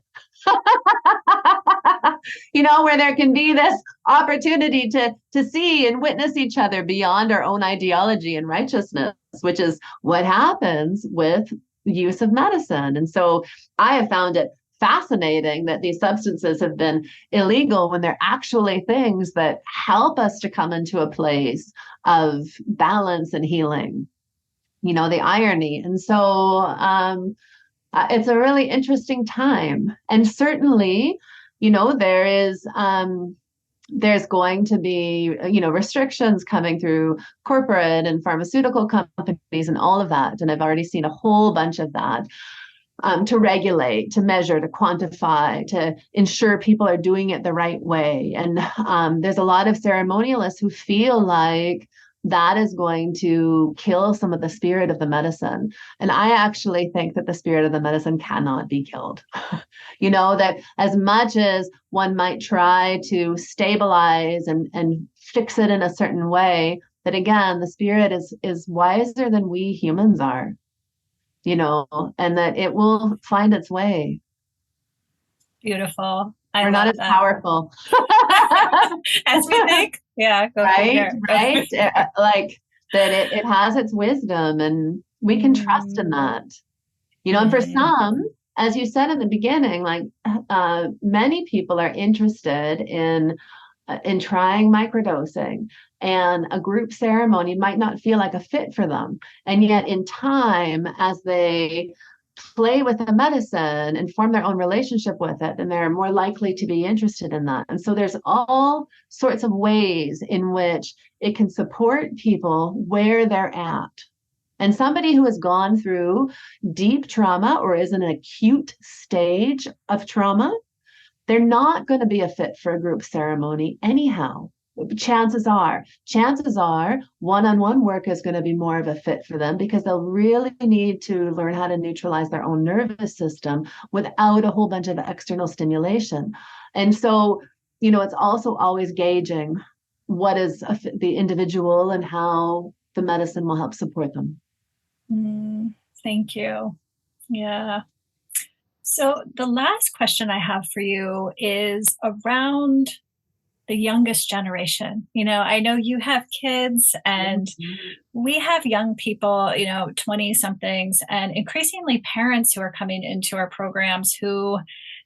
Where there can be this opportunity to see and witness each other beyond our own ideology and righteousness, which is what happens with use of medicine. And so I have found it fascinating that these substances have been illegal when they're actually things that help us to come into a place of balance and healing. The irony. And so it's a really interesting time. And certainly, there's going to be, restrictions coming through corporate and pharmaceutical companies and all of that. And I've already seen a whole bunch of that to regulate, to measure, to quantify, to ensure people are doing it the right way. And there's a lot of ceremonialists who feel like that is going to kill some of the spirit of the medicine. And I actually think that the spirit of the medicine cannot be killed. That as much as one might try to stabilize and fix it in a certain way, that again, the spirit is wiser than we humans are, and that it will find its way. Beautiful. We're not as powerful as we think. Yeah. Right. Like that it has its wisdom and we can trust in that. And for some, as you said in the beginning, like many people are interested in trying microdosing, and a group ceremony might not feel like a fit for them. And yet, in time, as they play with the medicine and form their own relationship with it, then they're more likely to be interested in that. And so there's all sorts of ways in which it can support people where they're at. And somebody who has gone through deep trauma or is in an acute stage of trauma, they're not going to be a fit for a group ceremony anyhow. Chances are one-on-one work is going to be more of a fit for them, because they'll really need to learn how to neutralize their own nervous system without a whole bunch of external stimulation. And so, it's also always gauging what is the individual and how the medicine will help support them. Thank you. Yeah. So the last question I have for you is around the youngest generation. I know you have kids, and we have young people, 20 somethings, and increasingly parents who are coming into our programs who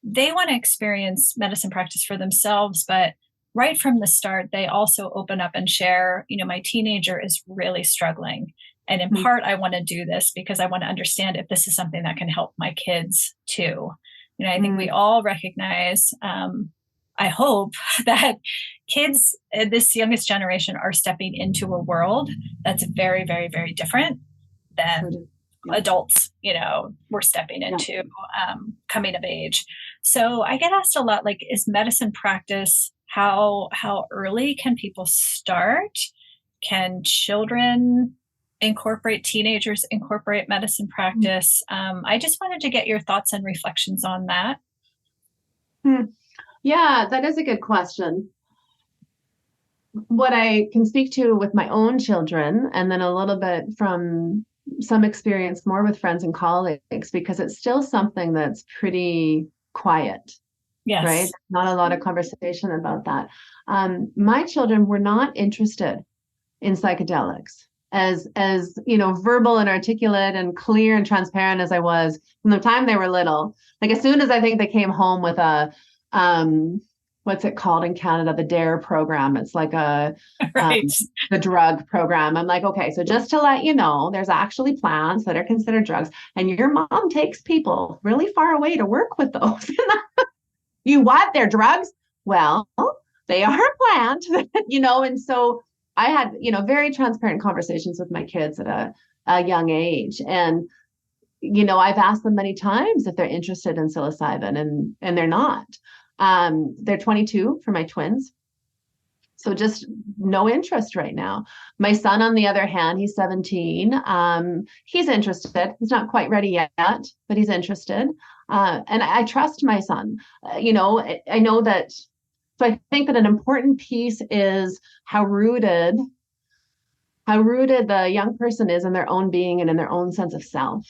they want to experience medicine practice for themselves, but right from the start, they also open up and share, my teenager is really struggling. And in part, I want to do this because I want to understand if this is something that can help my kids too. I think we all recognize, I hope, that kids, this youngest generation, are stepping into a world that's very, very, very different than adults, we're stepping into coming of age. So I get asked a lot, like, is medicine practice, how early can people start? Can children incorporate, teenagers incorporate medicine practice? I just wanted to get your thoughts and reflections on that. Yeah, that is a good question. What I can speak to with my own children, and then a little bit from some experience more with friends and colleagues, because it's still something that's pretty quiet. Yes. Right? Not a lot of conversation about that. My children were not interested in psychedelics, as verbal and articulate and clear and transparent as I was from the time they were little. Like, as soon as I think they came home with a what's it called in Canada, the DARE program. It's like the drug program. I'm like, okay, so just to let you know, there's actually plants that are considered drugs, and your mom takes people really far away to work with those. You what? They're drugs? Well, they are a plant, and so I had, very transparent conversations with my kids at a young age. And, I've asked them many times if they're interested in psilocybin, and they're not. They're 22 for my twins. So just no interest right now. My son, on the other hand, he's 17. He's interested. He's not quite ready yet, but he's interested. And I trust my son. I know that. So I think that an important piece is how rooted the young person is in their own being and in their own sense of self.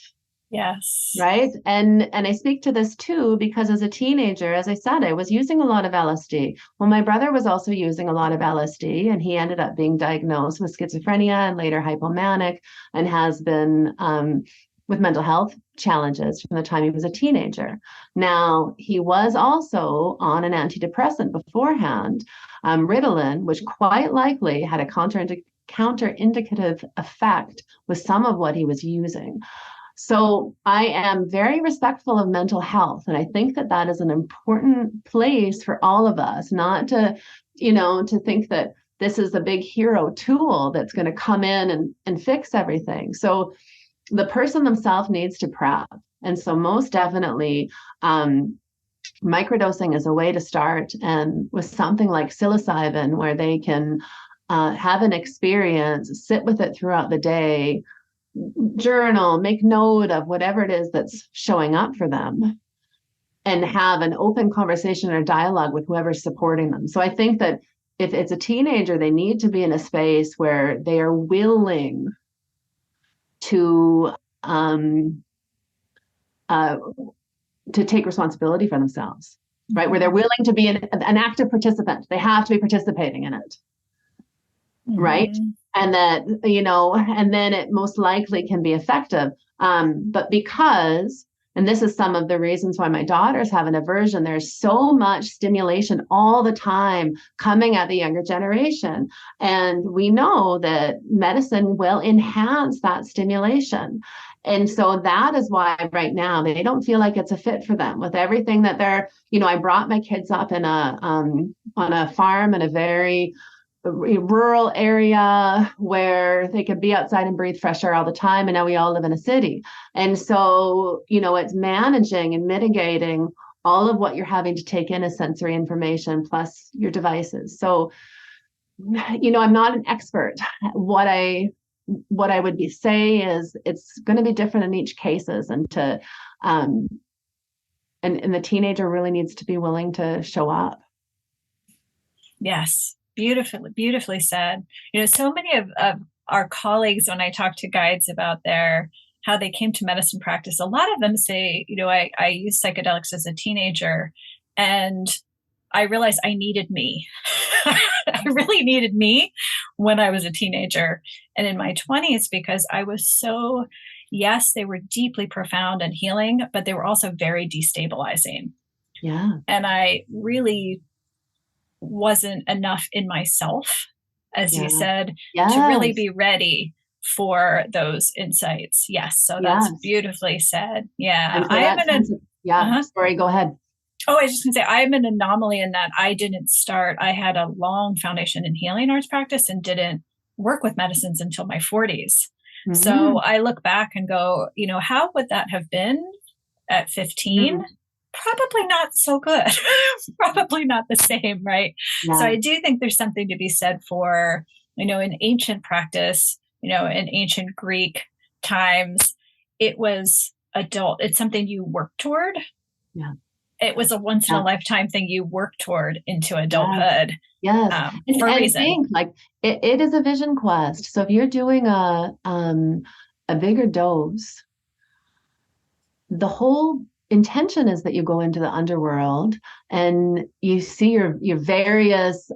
Yes. Right. And I speak to this too, because as a teenager, as I said, I was using a lot of LSD. Well, my brother was also using a lot of LSD, and he ended up being diagnosed with schizophrenia and later hypomanic, and has been with mental health challenges from the time he was a teenager. Now, he was also on an antidepressant beforehand, Ritalin, which quite likely had a counterindicative effect with some of what he was using. So I am very respectful of mental health. And I think that that is an important place for all of us, not to, to think that this is a big hero tool that's going to come in and fix everything. So the person themselves needs to prep. And so most definitely, microdosing is a way to start, and with something like psilocybin, where they can have an experience, sit with it throughout the day, journal, make note of whatever it is that's showing up for them, and have an open conversation or dialogue with whoever's supporting them. So I think that if it's a teenager, they need to be in a space where they are willing to take responsibility for themselves, right? Where they're willing to be an active participant. They have to be participating in it, right? And that, and then it most likely can be effective. But because And this is some of the reasons why my daughters have an aversion. There's so much stimulation all the time coming at the younger generation. And we know that medicine will enhance that stimulation. And so that is why right now they don't feel like it's a fit for them with everything that they're, I brought my kids up in on a farm in a very rural area where they could be outside and breathe fresh air all the time. And now we all live in a city. And so, it's managing and mitigating all of what you're having to take in as sensory information plus your devices. So, I'm not an expert. What I would say is it's going to be different in each cases, and and the teenager really needs to be willing to show up. Yes, beautifully said. So many of our colleagues, when I talk to guides about how they came to medicine practice, a lot of them say, I used psychedelics as a teenager, and I realized I needed me. I really needed me when I was a teenager and in my 20s, because I was so, yes, they were deeply profound and healing, but they were also very destabilizing. Yeah. And I really wasn't enough in myself, as you said, to really be ready for those insights. Yes. So that's beautifully said. Yeah. Sorry, go ahead. Oh, I was just going to say, I'm an anomaly in that I had a long foundation in healing arts practice and didn't work with medicines until my 40s. Mm-hmm. So I look back and go, how would that have been at 15? Mm-hmm. Probably not so good. Probably not the same, right? Yeah. So I do think there's something to be said for, in ancient practice, in ancient Greek times, it was adult. It's something you work toward. Yeah. It was a once in a lifetime thing you work toward into adulthood. Yes. For a reason. Think, like it is a vision quest. So if you're doing a bigger dose, the whole intention is that you go into the underworld and you see your various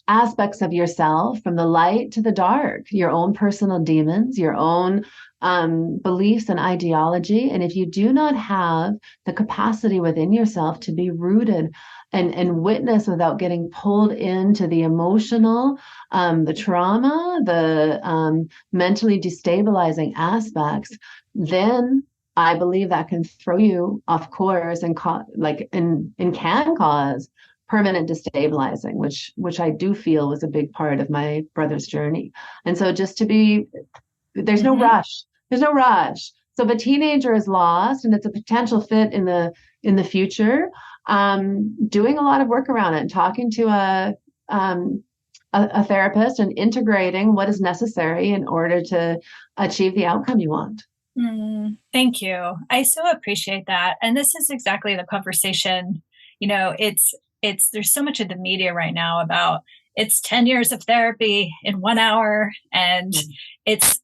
aspects of yourself, from the light to the dark, your own personal demons, your own beliefs and ideology. And if you do not have the capacity within yourself to be rooted and witness without getting pulled into the emotional, the trauma, the mentally destabilizing aspects, then I believe that can throw you off course and can cause permanent destabilizing, which I do feel was a big part of my brother's journey. And so there's no mm-hmm. rush. There's no rush. So if a teenager is lost and it's a potential fit in the future, doing a lot of work around it and talking to a therapist and integrating what is necessary in order to achieve the outcome you want. Thank you. I so appreciate that. And this is exactly the conversation. There's so much in the media right now about it's 10 years of therapy in 1 hour, and it's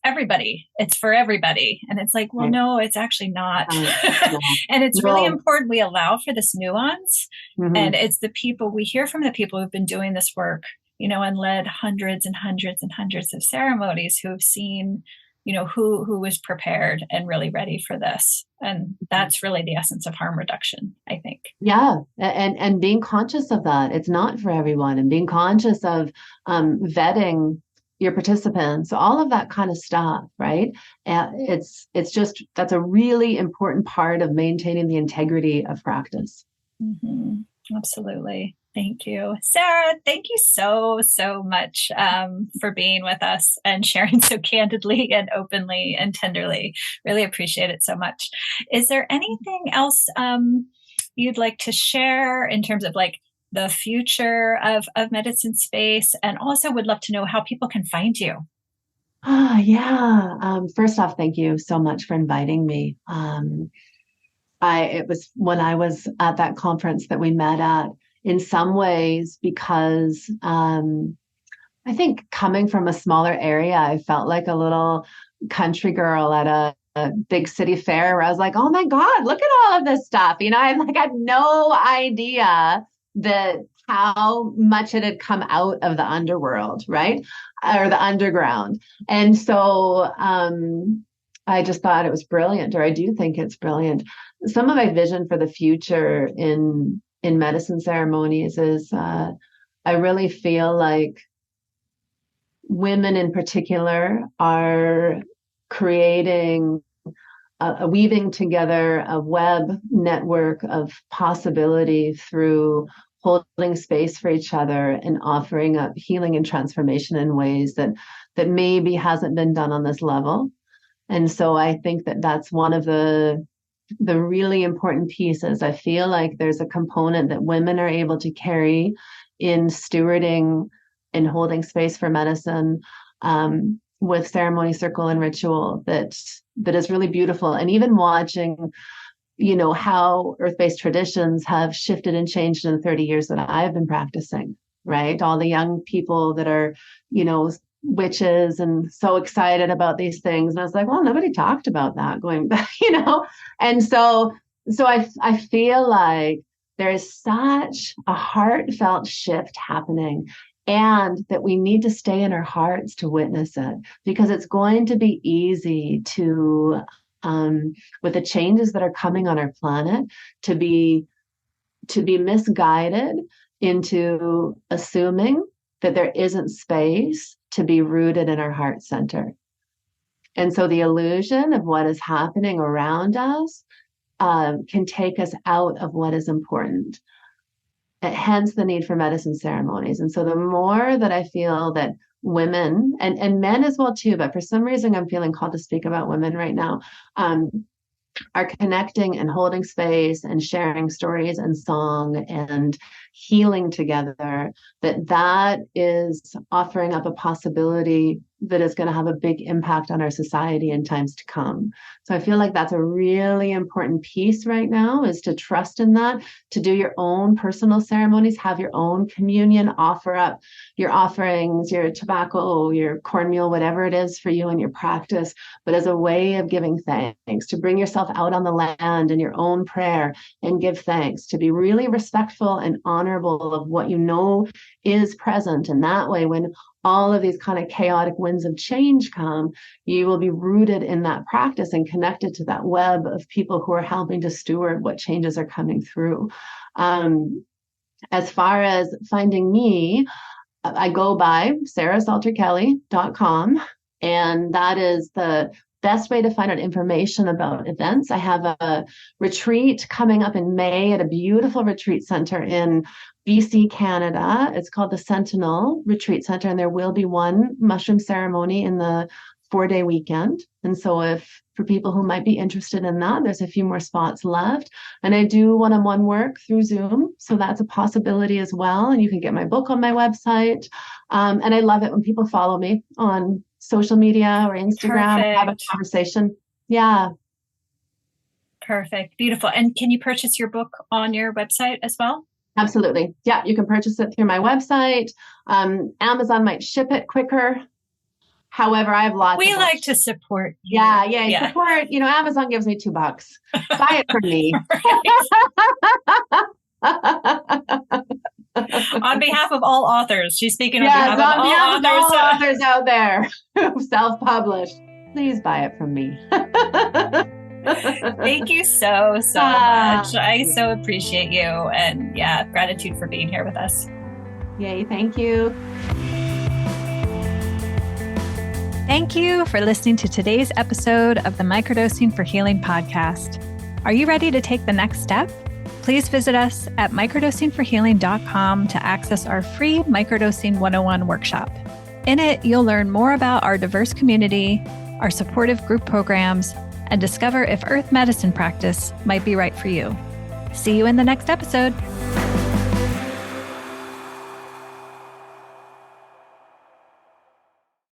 everybody. It's for everybody. And it's like, well, no, it's actually not. And it's really important we allow for this nuance. Mm-hmm. And it's we hear from the people who've been doing this work, and led hundreds and hundreds and hundreds of ceremonies, who have seen who was prepared and really ready for this. And that's really the essence of harm reduction, I think. Yeah. And being conscious of that, it's not for everyone, and being conscious of vetting your participants, all of that kind of stuff, right? It's just, that's a really important part of maintaining the integrity of practice. Mm-hmm. Absolutely. Thank you. Sarah, thank you so much for being with us and sharing so candidly and openly and tenderly. Really appreciate it so much. Is there anything else you'd like to share in terms of the future of medicine space? And also would love to know how people can find you. First off, thank you so much for inviting me. It was when I was at that conference that we met at, in some ways, because I think coming from a smaller area, I felt like a little country girl at a big city fair, where I was like, oh my God, look at all of this stuff. I had no idea that how much it had come out of the underworld, right? Or the underground. And so I just thought it was brilliant, or I do think it's brilliant. Some of my vision for the future in medicine ceremonies is I really feel like women in particular are creating a weaving together a web network of possibility through holding space for each other and offering up healing and transformation in ways that maybe hasn't been done on this level. And so I think that that's one of the really important pieces. I feel like there's a component that women are able to carry in stewarding and holding space for medicine, with ceremony, circle, and ritual that is really beautiful. And even watching, how earth-based traditions have shifted and changed in the 30 years that I've been practicing, right? All the young people that are, witches and so excited about these things. And I was like, well, nobody talked about that going back, And so I feel like there is such a heartfelt shift happening, and that we need to stay in our hearts to witness it, because it's going to be easy to, with the changes that are coming on our planet, to be misguided into assuming that there isn't space to be rooted in our heart center. And so the illusion of what is happening around us can take us out of what is important. Hence the need for medicine ceremonies. And so the more that I feel that women and men as well too, but for some reason I'm feeling called to speak about women right now, are connecting and holding space and sharing stories and song and healing together, that is offering up a possibility that is going to have a big impact on our society in times to come. So I feel like that's a really important piece right now, is to trust in that, to do your own personal ceremonies, have your own communion, offer up your offerings, your tobacco, your cornmeal, whatever it is for you in your practice, but as a way of giving thanks, to bring yourself out on the land in your own prayer and give thanks, to be really respectful and honorable of what you know is present. And that way, when all of these kind of chaotic winds of change come, you will be rooted in that practice and connected to that web of people who are helping to steward what changes are coming through. As far as finding me, I go by sarahsalterkelly.com, and that is the best way to find out information about events. I have a retreat coming up in May at a beautiful retreat center in BC, Canada. It's called the Sentinel Retreat Center, and there will be one mushroom ceremony in the 4-day weekend. And so for people who might be interested in that, there's a few more spots left. And I do one-on-one work through Zoom, so that's a possibility as well. And you can get my book on my website. And I love it when people follow me on social media or Instagram, and have a conversation. Yeah. Perfect. Beautiful. And can you purchase your book on your website as well? Absolutely. Yeah, you can purchase it through my website. Amazon might ship it quicker. However, I have lots. We like to support you. Yeah. Support. Amazon gives me $2. Buy it from me. On behalf of all authors, she's speaking on behalf of all authors out there who self-published. Please buy it from me. Thank you so much. I so appreciate you, and gratitude for being here with us. Yay, thank you. Thank you for listening to today's episode of the Microdosing for Healing podcast. Are you ready to take the next step? Please visit us at microdosingforhealing.com to access our free Microdosing 101 workshop. In it, you'll learn more about our diverse community, our supportive group programs, and discover if earth medicine practice might be right for you. See you in the next episode.